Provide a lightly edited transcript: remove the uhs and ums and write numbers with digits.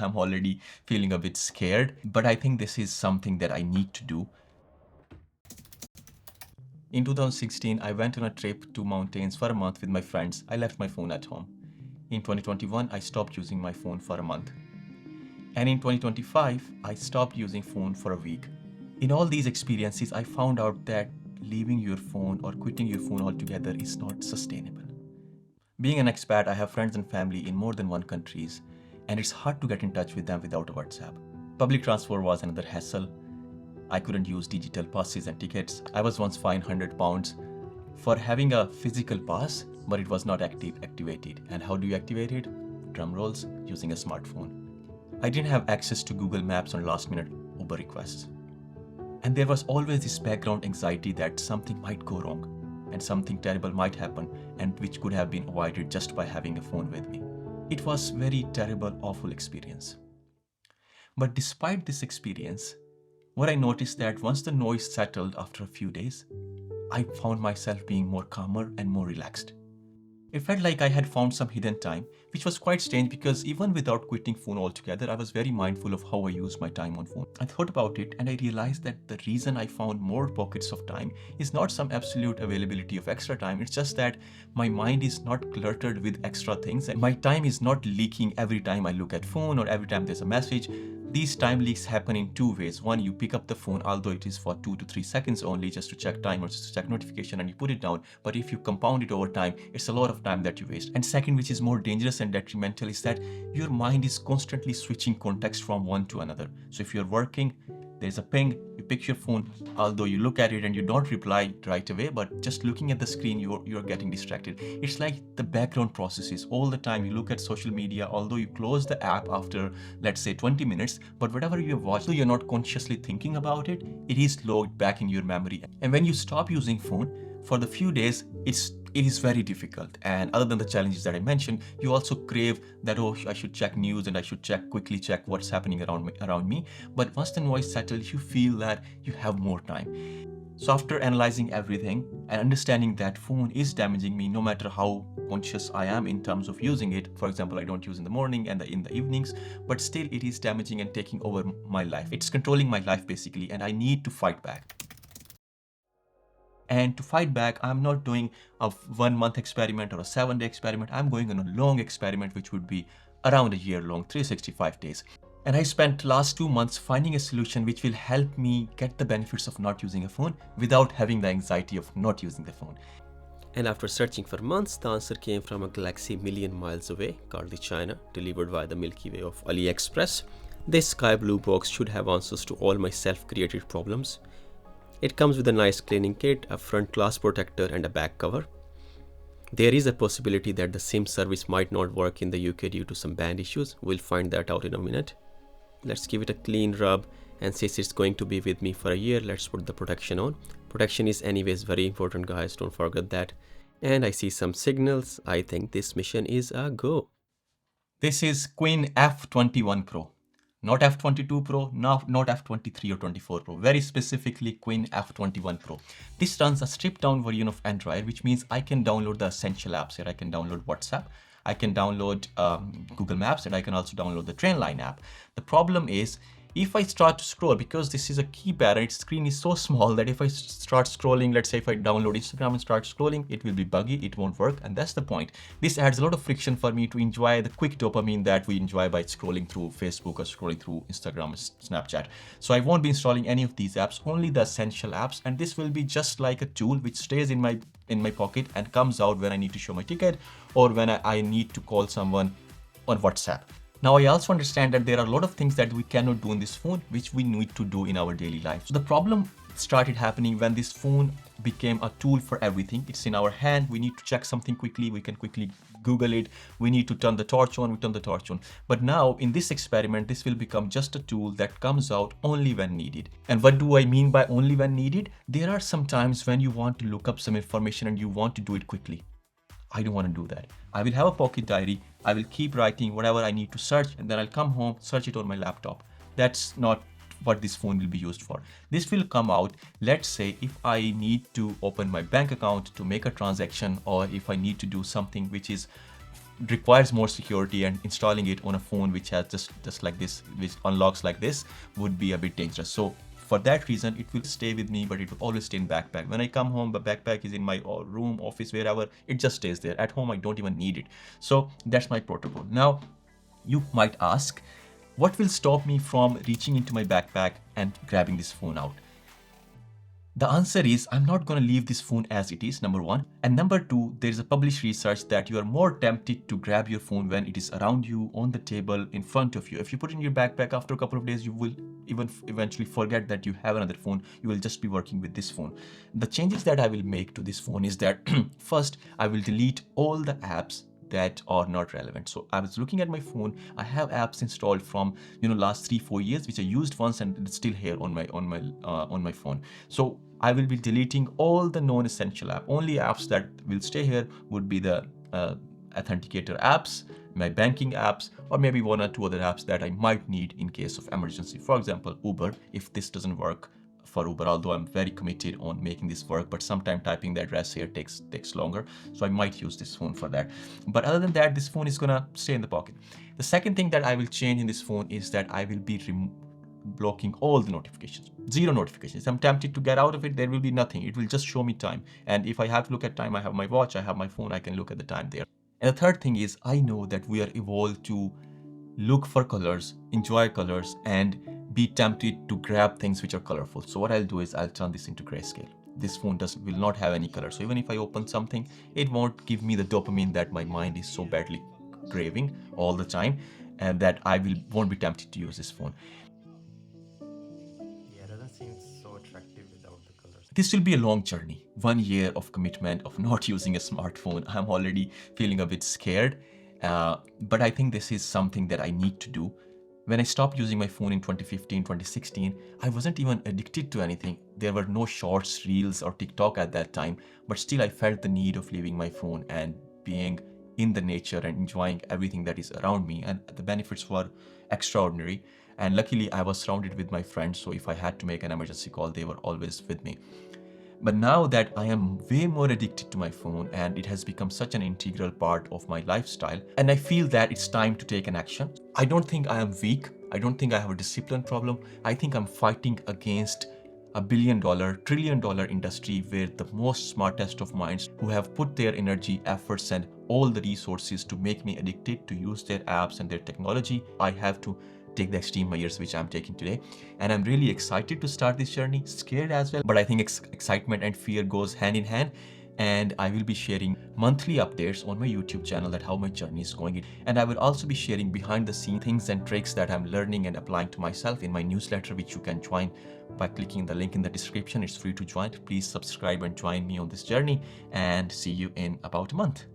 I'm already feeling a bit scared, but I think this is something that I need to do. In 2016, I went on a trip to mountains for a month with my friends. I left my phone at home. In 2021, I stopped using my phone for a month. And in 2025, I stopped using phone for a week. In all these experiences, I found out that leaving your phone or quitting your phone altogether is not sustainable. Being an expat, I have friends and family in more than one countries, and it's hard to get in touch with them without a WhatsApp. Public transport was another hassle. I couldn't use digital passes and tickets. I was once fined £100 for having a physical pass, but it was not activated. And how do you activate it? Drum rolls, using a smartphone. I didn't have access to Google Maps on last-minute Uber requests. And there was always this background anxiety that something might go wrong and something terrible might happen, and which could have been avoided just by having a phone with me. It was very terrible, awful experience. But despite this experience, what I noticed that once the noise settled after a few days, I found myself being more calmer and more relaxed. It felt like I had found some hidden time, which was quite strange because even without quitting phone altogether, I was very mindful of how I use my time on phone. I thought about it and I realized that the reason I found more pockets of time is not some absolute availability of extra time. It's just that my mind is not cluttered with extra things and my time is not leaking every time I look at phone or every time there's a message. These time leaks happen in two ways. One, you pick up the phone, although it is for 2 to 3 seconds only, just to check time or just to check notification, and you put it down. But if you compound it over time, it's a lot of time that you waste. And second, which is more dangerous and detrimental, is that your mind is constantly switching context from one to another. So if you're working, there's a ping, you pick your phone, although you look at it and you don't reply right away, but just looking at the screen, you're getting distracted. It's like the background processes all the time. You look at social media, although you close the app after, let's say, 20 minutes, but whatever you have watched, though you're not consciously thinking about it, it is logged back in your memory. And when you stop using phone, for the few days, it is very difficult. And other than the challenges that I mentioned, you also crave that, oh, I should check news and I should quickly check what's happening around me. But once the noise settles, you feel that you have more time. So after analyzing everything and understanding that phone is damaging me, no matter how conscious I am in terms of using it, for example, I don't use in the morning and in the evenings, but still it is damaging and taking over my life. It's controlling my life basically, and I need to fight back. And to fight back, I'm not doing a 1 month experiment or a 7-day experiment. I'm going on a long experiment, which would be around a year long, 365 days. And I spent last 2 months finding a solution which will help me get the benefits of not using a phone without having the anxiety of not using the phone. And after searching for months, the answer came from a galaxy million miles away called the China, delivered via the Milky Way of AliExpress. This sky blue box should have answers to all my self-created problems. It comes with a nice cleaning kit, a front glass protector and a back cover. There is a possibility that the SIM service might not work in the UK due to some band issues. We'll find that out in a minute. Let's give it a clean rub, and since it's going to be with me for a year, let's put the protection on. Protection is anyways very important, guys, don't forget that. And I see some signals. I think this mission is a go. This is Queen F21 Pro. Not F22 Pro, not F23 or 24 Pro, very specifically Queen F21 Pro. This runs a stripped down version of Android, which means I can download the essential apps here. I can download WhatsApp, I can download Google Maps, and I can also download the Trainline app. The problem is, if I start to scroll, because this is a keypad and its screen is so small that if I start scrolling, let's say if I download Instagram and start scrolling, it will be buggy, it won't work, and that's the point. This adds a lot of friction for me to enjoy the quick dopamine that we enjoy by scrolling through Facebook or scrolling through Instagram or Snapchat. So I won't be installing any of these apps, only the essential apps, and this will be just like a tool which stays in my pocket and comes out when I need to show my ticket or when I need to call someone on WhatsApp. Now, I also understand that there are a lot of things that we cannot do on this phone, which we need to do in our daily life. So the problem started happening when this phone became a tool for everything. It's in our hand. We need to check something quickly. We can quickly Google it. We need to turn the torch on. We turn the torch on. But now in this experiment, this will become just a tool that comes out only when needed. And what do I mean by only when needed? There are some times when you want to look up some information and you want to do it quickly. I don't want to do that. I will have a pocket diary. I will keep writing whatever I need to search, and then I'll come home, search it on my laptop. That's not what this phone will be used for. This will come out, let's say, if I need to open my bank account to make a transaction, or if I need to do something which is requires more security, and installing it on a phone which has just like this, which unlocks like this, would be a bit dangerous. So for that reason, it will stay with me, but it will always stay in backpack. When I come home, the backpack is in my room, office, wherever, it just stays there. At home, I don't even need it. So that's my protocol. Now, you might ask, what will stop me from reaching into my backpack and grabbing this phone out? The answer is, I'm not going to leave this phone as it is, number one. And number two, there is a published research that you are more tempted to grab your phone when it is around you, on the table, in front of you. If you put it in your backpack, after a couple of days, you will even eventually forget that you have another phone. You will just be working with this phone. The changes that I will make to this phone is that first, I will delete all the apps that are not relevant. So I was looking at my phone. I have apps installed from last 3-4 years, which I used once, and it's still here on my phone. So I will be deleting all the non-essential apps. Only apps that will stay here would be the authenticator apps, my banking apps, or maybe 1 or 2 other apps that I might need in case of emergency. For example, Uber. If this doesn't work for Uber, although I'm very committed on making this work, but sometimes typing the address here takes longer, so I might use this phone for that. But other than that, this phone is gonna stay in the pocket. The second thing that I will change in this phone is that I will be blocking all the notifications. Zero notifications. If I'm tempted to get out of it, there will be nothing. It will just show me time. And if I have to look at time, I have my watch, I have my phone, I can look at the time there. And the third thing is, I know that we are evolved to look for colors, enjoy colors, and be tempted to grab things which are colorful. So what I'll do is I'll turn this into grayscale. This phone will not have any color. So even if I open something, it won't give me the dopamine that my mind is so badly craving all the time, and that I won't be tempted to use this phone. Yeah, it doesn't seem so attractive without the colors. This will be a long journey. 1 year of commitment of not using a smartphone. I'm already feeling a bit scared, but I think this is something that I need to do. When I stopped using my phone in 2015, 2016, I wasn't even addicted to anything. There were no shorts, reels, or TikTok at that time, but still I felt the need of leaving my phone and being in the nature and enjoying everything that is around me, and the benefits were extraordinary. And luckily I was surrounded with my friends, so if I had to make an emergency call, they were always with me. But now that I am way more addicted to my phone and it has become such an integral part of my lifestyle, and I feel that it's time to take an action. I don't think I am weak. I don't think I have a discipline problem. I think I'm fighting against a $1 billion, $1 trillion industry where the most smartest of minds who have put their energy, efforts, and all the resources to make me addicted to use their apps and their technology. I have to take the extreme measures which I'm taking today, and I'm really excited to start this journey, scared as well, but I think excitement and fear goes hand in hand. And I will be sharing monthly updates on my YouTube channel that how my journey is going. And I will also be sharing behind the scenes things and tricks that I'm learning and applying to myself in my newsletter, which you can join by clicking the link in the description. It's free to join. Please subscribe and join me on this journey, and see you in about a month.